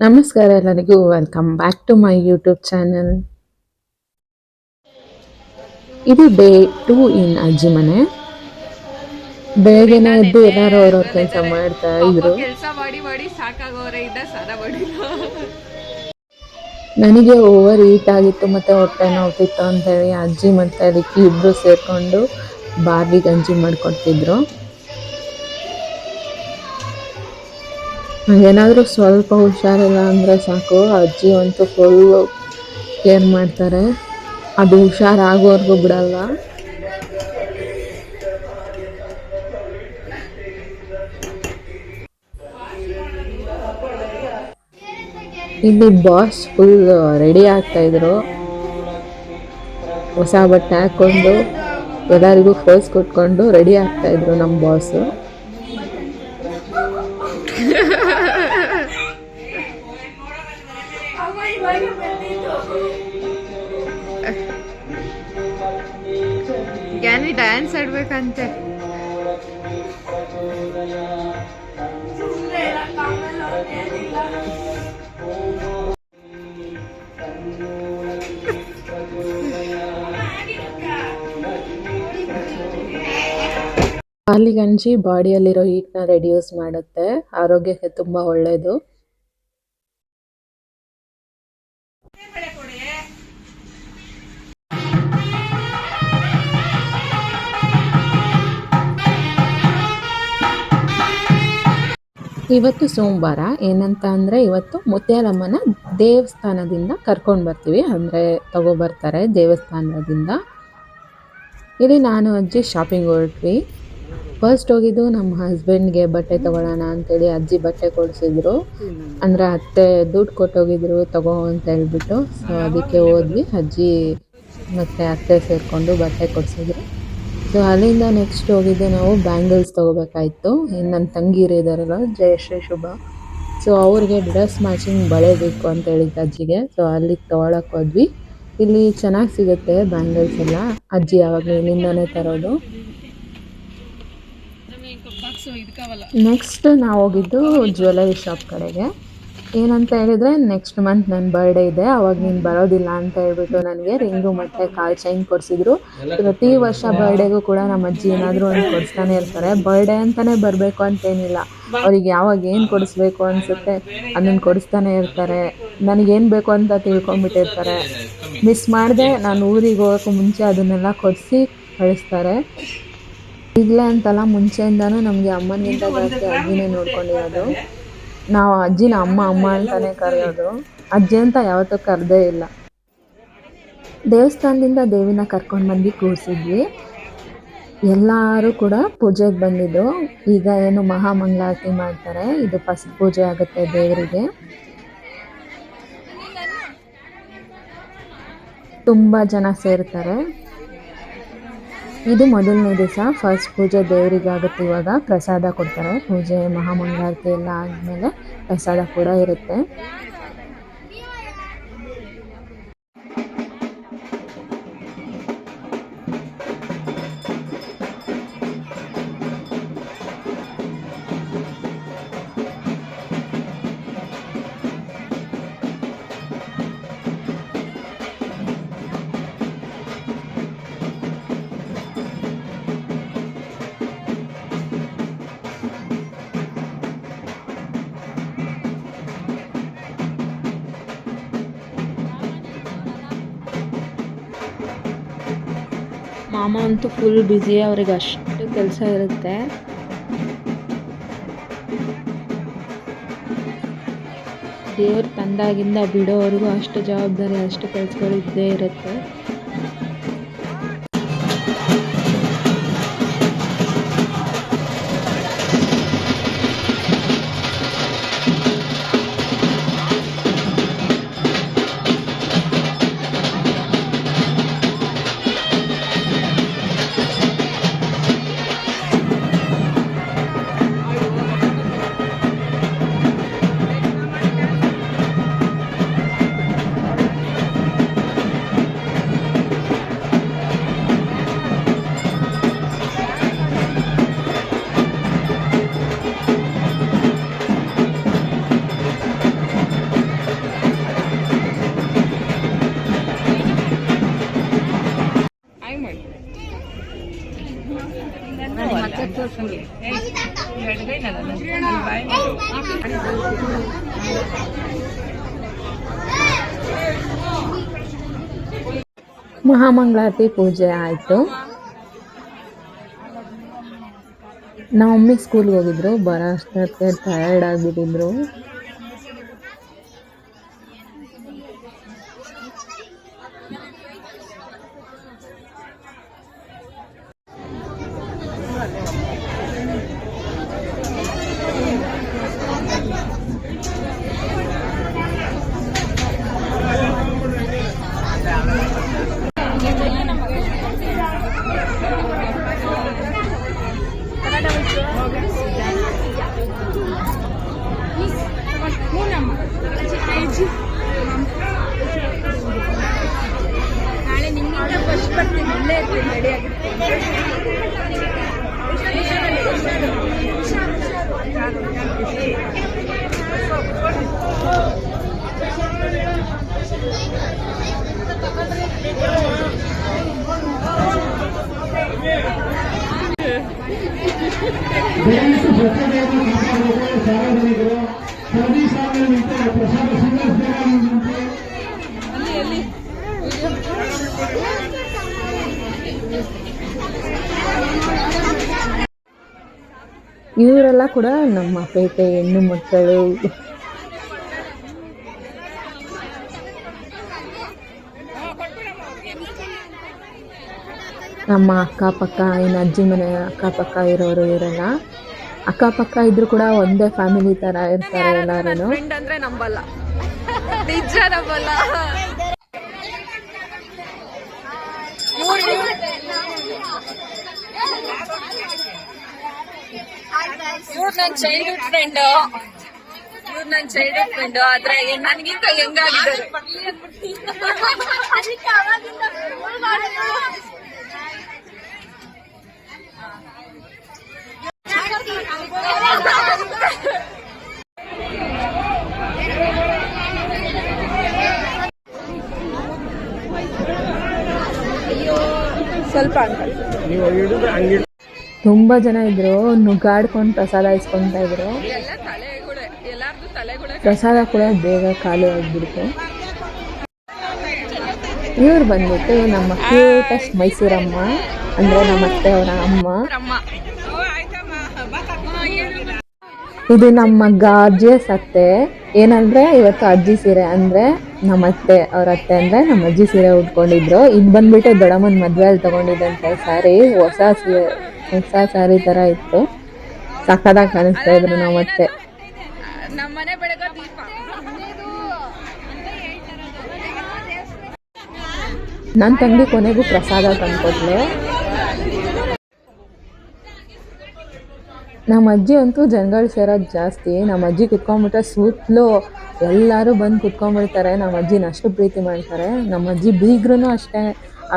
ನಮಸ್ಕಾರ ಎಲ್ಲರಿಗೂ, welcome back to my YouTube channel. ಇದು ಡೇ 2 ಇನ್ ಅಜ್ಜಿ ಮನೆ. ಬೆಳಗ್ಗೆನೆ ಎದ್ದು ಎಲ್ಲರೂ ಅವ್ರವ್ರ ಕೆಲಸ ಮಾಡ್ತಾ ಇದ್ರು. ನನಗೆ ಓವರ್ ಈಟ್ ಆಗಿತ್ತು ಮತ್ತು ಹೊಟ್ಟೆ ನೋವ್ತಿತ್ತು ಅಂತೇಳಿ ಅಜ್ಜಿ ಮತ್ತು ರಿಕ್ಕಿ ಇಬ್ಬರು ಸೇರಿಕೊಂಡು ಬಾರ್ಲಿ ಗಂಜಿ ಮಾಡಿಕೊಡ್ತಿದ್ರು. ಏನಾದರೂ ಸ್ವಲ್ಪ ಹುಷಾರಿಲ್ಲ ಅಂದರೆ ಸಾಕು, ಅಜ್ಜಿ ಅಂತೂ ಫುಲ್ ಕೇರ್ ಮಾಡ್ತಾರೆ. ಅದು ಹುಷಾರಾಗೋವರೆಗೂ ಬಿಡಲ್ಲ. ಇಲ್ಲಿ ಬಾಸ್ ಫುಲ್ ರೆಡಿ ಆಗ್ತಾಯಿದ್ರು. ಹೊಸ ಬಟ್ಟೆ ಹಾಕ್ಕೊಂಡು ಎಲ್ಲರಿಗೂ ಫೋಸ್ ಕೊಟ್ಕೊಂಡು ರೆಡಿ ಆಗ್ತಾಯಿದ್ರು ನಮ್ಮ ಬಾಸು. ಜ್ಞಾನಿ ಡ್ಯಾನ್ಸ್ ಆಡ್ಬೇಕಂತೆ. ಬಾರ್ಲಿ ಗಂಜಿ ಬಾಡಿಯಲ್ಲಿರೋ ಹೀಟ್ನ ರೆಡ್ಯೂಸ್ ಮಾಡುತ್ತೆ, ಆರೋಗ್ಯಕ್ಕೆ ತುಂಬ ಒಳ್ಳೆಯದು. ಇವತ್ತು ಸೋಮವಾರ. ಏನಂತ ಅಂದರೆ ಇವತ್ತು ಮುತ್ಯಾಲಮ್ಮನ ದೇವಸ್ಥಾನದಿಂದ ಕರ್ಕೊಂಡು ಬರ್ತೀವಿ, ಅಂದರೆ ತಗೊಬರ್ತಾರೆ ದೇವಸ್ಥಾನದಿಂದ. ಇಲ್ಲಿ ನಾನು ಅಜ್ಜಿ ಶಾಪಿಂಗ್ ಹೊರಟ್ವಿ. ಫಸ್ಟ್ ಹೋಗಿದ್ದು ನಮ್ಮ ಹಸ್ಬೆಂಡ್ಗೆ ಬಟ್ಟೆ ತೊಗೊಳ್ಳೋಣ ಅಂತೇಳಿ ಅಜ್ಜಿ ಬಟ್ಟೆ ಕೊಡಿಸಿದ್ರು. ಅಂದರೆ ಅತ್ತೆ ದುಡ್ಡು ಕೊಟ್ಟೋಗಿದ್ರು ತಗೋ ಅಂತ ಹೇಳ್ಬಿಟ್ಟು. ಸೊ ಅದಕ್ಕೆ ಹೋದ್ವಿ. ಅಜ್ಜಿ ಮತ್ತು ಅತ್ತೆ ಸೇರಿಕೊಂಡು ಬಟ್ಟೆ ಕೊಡಿಸಿದ್ರು. ಸೊ ಅಲ್ಲಿಂದ ನೆಕ್ಸ್ಟ್ ಹೋಗಿದ್ದು ನಾವು ಬ್ಯಾಂಗಲ್ಸ್ ತೊಗೋಬೇಕಾಯಿತು. ನನ್ನ ತಂಗೀರು ಇದ್ದಾರಲ್ಲ, ಜಯಶ್ರೀ ಶುಭ, ಸೊ ಅವ್ರಿಗೆ ಡ್ರೆಸ್ ಮ್ಯಾಚಿಂಗ್ ಬಳೆ ಬೇಕು ಅಂತ ಹೇಳಿದ್ದು ಅಜ್ಜಿಗೆ. ಸೊ ಅಲ್ಲಿಗೆ ತೊಗೊಳಕ್ಕೆ ಹೋದ್ವಿ. ಇಲ್ಲಿ ಚೆನ್ನಾಗಿ ಸಿಗುತ್ತೆ ಬ್ಯಾಂಗಲ್ಸ್ ಎಲ್ಲ. ಅಜ್ಜಿ ಯಾವಾಗಲೂ ಇಲ್ಲಿಂದನೇ ತರೋದು. ನೆಕ್ಸ್ಟ್ ನಾವು ಹೋಗಿದ್ದು ಜ್ಯುವೆಲರಿ ಶಾಪ್ ಕಡೆಗೆ. ಏನಂತ ಹೇಳಿದರೆ, ನೆಕ್ಸ್ಟ್ ಮಂತ್ ನನ್ನ ಬರ್ಡೇ ಇದೆ, ಅವಾಗ ನೀನು ಬರೋದಿಲ್ಲ ಅಂತ ಹೇಳ್ಬಿಟ್ಟು ನನಗೆ ರಿಂಗು ಮತ್ತು ಕಾಲ್ ಚೈನ್ ಕೊಡಿಸಿದ್ರು. ಪ್ರತಿ ವರ್ಷ ಬರ್ಡೇಗೂ ಕೂಡ ನಮ್ಮ ಅಜ್ಜಿ ಏನಾದರೂ ಒಂದು ಕೊಡಿಸ್ತಾನೆ ಇರ್ತಾರೆ. ಬರ್ಡೇ ಅಂತಲೇ ಬರಬೇಕು ಅಂತೇನಿಲ್ಲ, ಅವ್ರಿಗೆ ಯಾವಾಗ ಏನು ಕೊಡಿಸ್ಬೇಕು ಅನಿಸುತ್ತೆ ಅದನ್ನು ಕೊಡಿಸ್ತಾನೆ ಇರ್ತಾರೆ. ನನಗೇನು ಬೇಕು ಅಂತ ತಿಳ್ಕೊಂಬಿಟ್ಟಿರ್ತಾರೆ. ಮಿಸ್ ಮಾಡಿದೆ ನಾನು ಊರಿಗೆ ಹೋಗೋಕ್ಕೂ ಮುಂಚೆ ಅದನ್ನೆಲ್ಲ ಕೊಡಿಸಿ ಕಳಿಸ್ತಾರೆ. ಈಗಲೇ ಅಂತಲ್ಲ, ಮುಂಚೆಯಿಂದನೂ ನಮಗೆ ಅಮ್ಮನಿಗಿಂತ ಜಾಸ್ತಿ ಅಜ್ಜಿನೇ ನೋಡ್ಕೊಂಡಿರೋದು. ನಾವು ಅಜ್ಜಿನ ಅಮ್ಮ ಅಮ್ಮ ಅಂತಲೇ ಕರೆಯೋದು, ಅಜ್ಜಿ ಅಂತ ಯಾವತ್ತೂ ಕರೆದೇ ಇಲ್ಲ. ದೇವಸ್ಥಾನದಿಂದ ದೇವಿನ ಕರ್ಕೊಂಡು ಬಂದು ಕೂರಿಸಿದ್ವಿ. ಎಲ್ಲರೂ ಕೂಡ ಪೂಜೆಗೆ ಬಂದಿದ್ದು. ಈಗ ಏನು ಮಹಾಮಂಗಳಾರತಿ ಮಾಡ್ತಾರೆ, ಇದು ಫಸ್ಟ್ ಪೂಜೆ ಆಗುತ್ತೆ ದೇವರಿಗೆ. ತುಂಬ ಜನ ಸೇರ್ತಾರೆ. ಇದು ಮೊದಲನೇ ದಿವಸ, ಫಸ್ಟ್ ಪೂಜೆ ದೇವರಿಗಾಗುತ್ತೆ. ಇವಾಗ ಪ್ರಸಾದ ಕೊಡ್ತಾರೆ. ಪೂಜೆ ಮಹಾಮಂಗಳಾರತಿ ಎಲ್ಲ ಆದಮೇಲೆ ಪ್ರಸಾದ ಕೂಡ ಇರುತ್ತೆ. ಮಾಮ ಅಂತೂ ಫುಲ್ ಬ್ಯುಸಿ, ಅವ್ರಿಗೆ ಅಷ್ಟು ಕೆಲಸ ಇರುತ್ತೆ. ದೇವ್ರು ತಂದಾಗಿಂದ ಬಿಡೋವರೆಗೂ ಅಷ್ಟು ಜವಾಬ್ದಾರಿ, ಅಷ್ಟು ಕೆಲಸಗಳು ಇದ್ದೇ ಇರುತ್ತೆ. ಮಹಾಮಂಗಳಾರತಿ ಪೂಜೆ ಆಯಿತು. ನಮ್ಮ ಮಮ್ಮಿ ಸ್ಕೂಲ್ಗೆ ಹೋಗಿದ್ರು, ಬರೋ ಅಷ್ಟೊತ್ತಿಗೆ ಟಯರ್ಡ್ ಆಗಿಬಿಟ್ಟಿದ್ರು. ನಾಳೆ ನಿಮ್ಮಿಂದ ಫಸ್ಟ್ ಬರ್ತೀನಿ, ಇಲ್ಲೇ ಇರ್ತೀನಿ ರೆಡಿ ಇವರೆಲ್ಲ ಕೂಡ ನಮ್ಮ ಪೇಟೆ ಹೆಣ್ಣು ಮಕ್ಕಳು. ನಮ್ಮ ಅಕ್ಕಪಕ್ಕ ಏನು ಅಜ್ಜಿ ಮನೆ ಅಕ್ಕಪಕ್ಕ ಇರೋರು ಇವರೆಲ್ಲ. ಅಕ್ಕಪಕ್ಕ ಇದ್ರು ಕೂಡ ಒಂದೇ ಫ್ಯಾಮಿಲಿ ತರ ಇರ್ತಾರೆ ಎಲ್ಲಾರು. ಅಂದ್ರೆ ನಂಬಲ್ಲ, ನಿಜ ನಂಬಲ್ಲ. ಇವ್ರು ನನ್ನ ಚೈಲ್ಡ್ಹುಡ್ ಫ್ರೆಂಡ್, ಆದ್ರೆ ನನ್ಗಿಂತ ಹೆಂಗಾಗಿದ್ದಾರೆ. ಸ್ವಲ್ಪ ತುಂಬಾ ಜನ ಇದ್ರು, ನುಗ್ಗಾಡ್ಕೊಂಡು ಪ್ರಸಾದ ಇಸ್ಕೊಂತ ಇದ್ರು. ಪ್ರಸಾದ ಕೂಡ ಬೇಗ ಖಾಲಿ ಆಗ್ಬಿಡ್ತು. ಇವ್ರು ಬಂದ್ಬಿಟ್ಟು ನಮ್ಮ ಕ್ಯೂಟೆಸ್ಟ್ ಮೈಸೂರಮ್ಮ, ಅಂದ್ರೆ ನಮ್ಮ ಅತ್ತೆ ಅವರ ಅಮ್ಮ. ಇದು ನಮ್ಮ ಗಾರ್ಜಿಯಸ್ ಅತ್ತೆ. ಏನಂದ್ರೆ ಇವತ್ತು ಅಜ್ಜಿ ಸೀರೆ, ಅಂದ್ರೆ ನಮ್ಮ ಅತ್ತೆ ಅವ್ರ ಅತ್ತೆ ಅಂದ್ರೆ ನಮ್ಮ ಅಜ್ಜಿ ಸೀರೆ ಉಟ್ಕೊಂಡಿದ್ರು. ಇದು ಬಂದ್ಬಿಟ್ಟು ದೊಡ್ಡಮ್ಮನ ಮದ್ವೆಯಲ್ಲಿ ತಗೊಂಡಿದ್ದಂತೆ ಸ್ಯಾರಿ, ಹೊಸ ಸ್ಯಾರಿ ತರ ಇತ್ತು. ಸಕ್ಕದಾಗಿ ಕಾಣಿಸ್ತಾ ಇದ್ರು ನಮ್ಮ ಅತ್ತೆ. ನನ್ನ ತಂಗಿ ಕೊನೆಗೂ ಪ್ರಸಾದ ತಂದ್ಕೊಟ್ಲು. ನಮ್ಮ ಅಜ್ಜಿ ಅಂತೂ ಜನಗಳು ಸೇರೋದು ಜಾಸ್ತಿ. ನಮ್ಮ ಅಜ್ಜಿ ಕುತ್ಕೊಂಡ್ಬಿಟ್ರೆ ಸುತ್ತಲೂ ಎಲ್ಲರೂ ಬಂದು ಕುತ್ಕೊಂಡ್ಬಿಡ್ತಾರೆ. ನಮ್ಮ ಅಜ್ಜಿನ ಅಷ್ಟು ಪ್ರೀತಿ ಮಾಡ್ತಾರೆ. ನಮ್ಮ ಅಜ್ಜಿ ಬೀಗ್ರೂ ಅಷ್ಟೇ,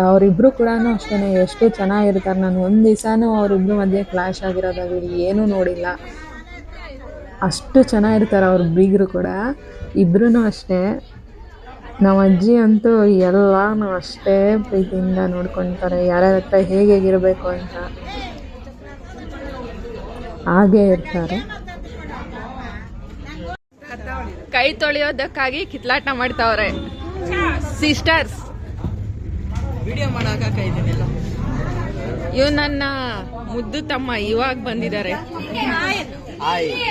ಅವರಿಬ್ರು ಕೂಡ ಅಷ್ಟೇ ಎಷ್ಟು ಚೆನ್ನಾಗಿರ್ತಾರೆ. ನಾನು ಒಂದು ದಿವಸನೂ ಅವರಿಬ್ರು ಮಧ್ಯೆ ಕ್ಲಾಶ್ ಆಗಿರೋದಾಗಲಿ ಏನೂ ನೋಡಿಲ್ಲ. ಅಷ್ಟು ಚೆನ್ನಾಗಿರ್ತಾರೆ ಅವ್ರ ಬೀಗರು ಕೂಡ, ಇಬ್ರೂ ಅಷ್ಟೇ. ನಮ್ಮ ಅಜ್ಜಿ ಅಂತೂ ಎಲ್ಲನೂ ಅಷ್ಟೇ ಪ್ರೀತಿಯಿಂದ ನೋಡ್ಕೊತಾರೆ, ಯಾರ್ಯಾರ ಹತ್ರ ಹೇಗಿರಬೇಕು ಅಂತ ಹಾಗೇ ಇರ್ತಾರೆ. ಕೈ ತೊಳೆಯೋದಕ್ಕಾಗಿ ಕಿತ್ಲಾಟ ಮಾಡ್ತಾವ್ರೆ ಸಿಸ್ಟರ್ಸ್. ಇವ್ ನನ್ನ ಮುದ್ದು ತಮ್ಮ ಇವಾಗ ಬಂದಿದ್ದಾರೆ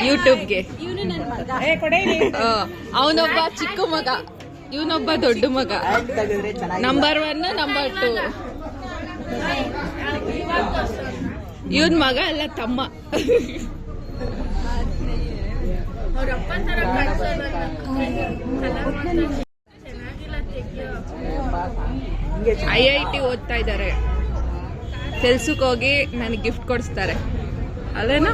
ಯೂಟ್ಯೂಬ್ಗೆ. ಅವನೊಬ್ಬ ಚಿಕ್ಕ ಮಗ, ಇವನೊಬ್ಬ ದೊಡ್ಡ ಮಗ. ನಂಬರ್ 1 ನಂಬರ್ 2 ಇವನ್ ಮಗ ಅಲ್ಲ, ತಮ್ಮ. IIT ಓದ್ತಾ ಇದ್ದಾರೆ. ಕೆಲ್ಸಕ್ಕೆ ಹೋಗಿ ನನಗೆ ಗಿಫ್ಟ್ ಕೊಡಿಸ್ತಾರೆ ಅಲ್ಲೇನಾ?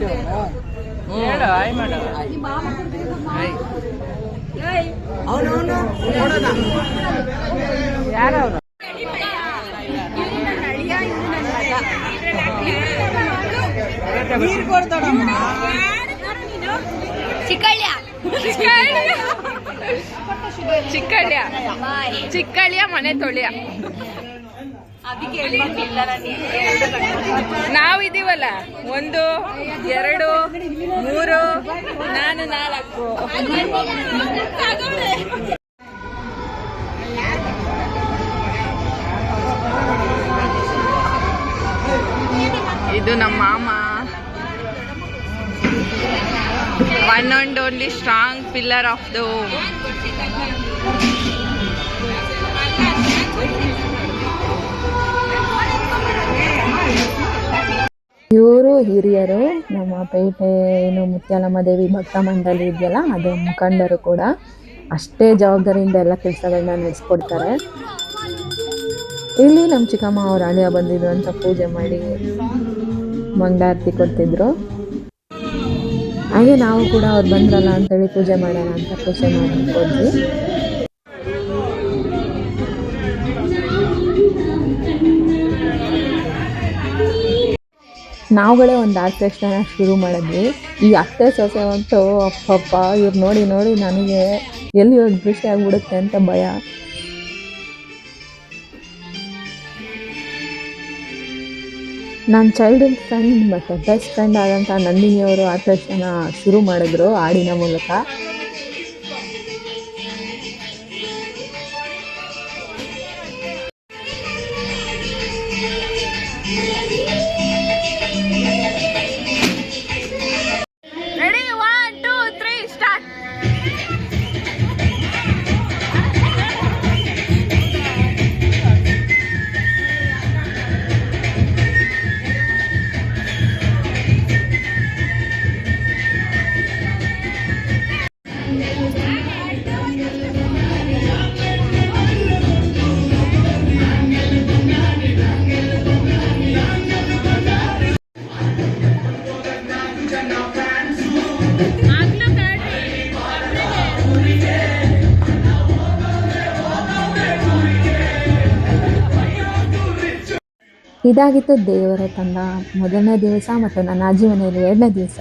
ಚಿಕ್ಕಳ್ಯ ಮನೆ ತೊಳಿಯ. ನಾವಿದೀವಲ್ಲ 1 2 3 ನಾನು 4. ಇದು ನಮ್ಮ ಮಾಮ, one and only strong pillar of the home. ಇವರು ಹಿರಿಯರು, ನಮ್ಮ ಪೇಟೆ ಏನು ಮುತ್ಯಾಲಮ್ಮ ದೇವಿ ಭಕ್ತ ಮಂಡಳಿ ಇದೆಯಲ್ಲ ಅದು ಮುಖಂಡರು ಕೂಡ. ಅಷ್ಟೇ ಜವಾಬ್ದಾರಿಯಿಂದ ಎಲ್ಲ ಕೆಲಸಗಳನ್ನ ನಡೆಸ್ಕೊಡ್ತಾರೆ. ಇಲ್ಲಿ ನಮ್ಮ ಚಿಕ್ಕಮ್ಮ ಅವ್ರ ಅಳಿಯ ಬಂದಿದ್ರು ಅಂತ ಪೂಜೆ ಮಾಡಿ ಮಂಗಳಾರತಿ ಕೊಡ್ತಿದ್ರು. ಹಾಗೆ ನಾವು ಕೂಡ ಅವ್ರು ಬಂದ್ರಲ್ಲ ಅಂತೇಳಿ ಪೂಜೆ ಮಾಡೋಣ ಅಂತ ಪೂಜೆ ಮಾಡಿದ್ವಿ. ನಾವುಗಳೇ ಒಂದು ಆರ್ಕೆಸ್ಟ್ರಾನ ಶುರು ಮಾಡಿದ್ವಿ. ಈ ಅತ್ತೆ ಸೊಸೆ ಅಂತೂ ಅಪ್ಪಪ್ಪ ಇವ್ರು ನೋಡಿ ನೋಡಿ ನನಗೆ ಎಲ್ಲಿ ದೃಷ್ಟಿ ಆಗಿಬಿಡುತ್ತೆ ಅಂತ ಭಯ. ನನ್ನ ಚೈಲ್ಡ್ಹುಡ್ ಫ್ರೆಂಡ್ ಮತ್ತು ಬೆಸ್ಟ್ ಫ್ರೆಂಡ್ ಆದಂಥ ನಂದಿನಿಯವರು ಆರ್ಕೆಸ್ಟ್ರಾನ ಶುರು ಮಾಡಿದ್ರು ಹಾಡಿನ ಮೂಲಕ. Ready 1 2 3 start. ಇದಾಗಿತ್ತು ದೇವರ ತಂದ ಮೊದಲನೇ ದಿವಸ ಮತ್ತು ನನ್ನ ಅಜ್ಜಿ ಮನೆಯಲ್ಲಿ 2ನೇ ದಿವಸ.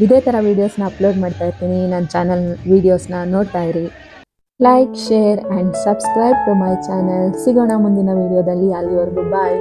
ಇದೇ ಥರ ವೀಡಿಯೋಸ್ನ ಅಪ್ಲೋಡ್ ಮಾಡ್ತಾ ಇರ್ತೀನಿ. ನನ್ನ ಚಾನಲ್ ವೀಡಿಯೋಸ್ನ ನೋಡ್ತಾ ಇರಿ. Like, share and subscribe to my channel. ಸಿಗೋಣ ಮುಂದಿನ ವೀಡಿಯೋದಲ್ಲಿ. ಅಲ್ಲಿವರೆಗೂ ಬಾಯ್.